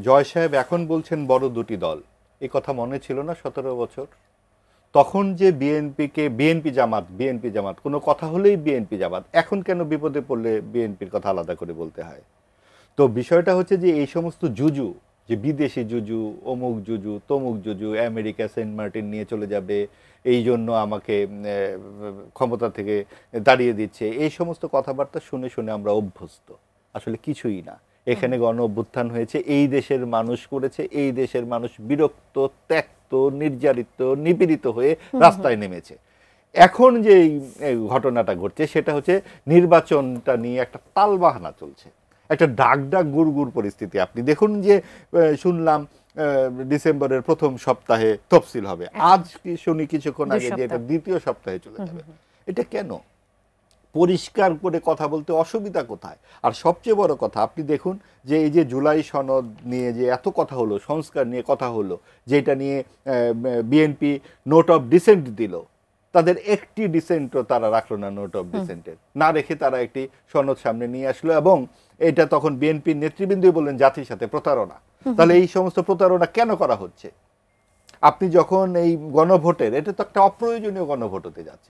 জয় সাহেব এখন বলছেন বড় দুটি দল, এই কথা মনে ছিল না 17 বছর? তখন যে বিএনপি জামাত কোনো কথা হলেই বিএনপি জামাত, এখন কেন বিপদে পড়লে বিএনপির কথা আলাদা করে বলতে হয়? তো বিষয়টা হচ্ছে যে এই সমস্ত জুজু, যে বিদেশি জুজু, অমুক জুজু, তমুক জুজু, আমেরিকা সেন্ট মার্টিন নিয়ে চলে যাবে, এই জন্য আমাকে ক্ষমতা থেকে দাঁড়িয়ে দিচ্ছে, এই সমস্ত কথাবার্তা শুনে শুনে আমরা অভ্যস্ত। আসলে কিছুই না। এখানে গণ অভ্যুত্থান হয়েছে, এই দেশের মানুষ করেছে, এই দেশের মানুষ বিরক্ত, ত্যক্ত, নির্যাতিত, নিপীড়িত হয়ে রাস্তায় নেমেছে। এখন যে এই ঘটনাটা ঘটছে সেটা হচ্ছে নির্বাচনটা নিয়ে একটা তালবাহানা চলছে, একটা ডাক ডাক গুড় পরিস্থিতি। আপনি দেখুন যে শুনলাম ডিসেম্বরের প্রথম সপ্তাহে তফসিল হবে, আজ কি শুনি কিছুক্ষণ আগে যে এটা দ্বিতীয় সপ্তাহে চলে যাবে। এটা কেন? পরিষ্কার করে কথা বলতে অসুবিধা কোথায়? আর সবচেয়ে বড় কথা, আপনি দেখুন যে এই যে জুলাই সনদ নিয়ে যে এত কথা হলো, সংস্কার নিয়ে কথা হলো, যেটা নিয়ে বিএনপি নোট অফ ডিসেন্ট দিল, তাদের একটি ডিসেন্টও তারা রাখলো না। নোট অফ ডিসেন্টের না রেখে তারা একটি সনদ সামনে নিয়ে আসলো, এবং এটা তখন বিএনপির নেতৃবৃন্দই বললেন জাতির সাথে প্রতারণা। তাহলে এই সমস্ত প্রতারণা কেন করা হচ্ছে? আপনি যখন এই গণভোটের, এটা তো একটা অপ্রয়োজনীয় গণভোট হতে যাচ্ছে,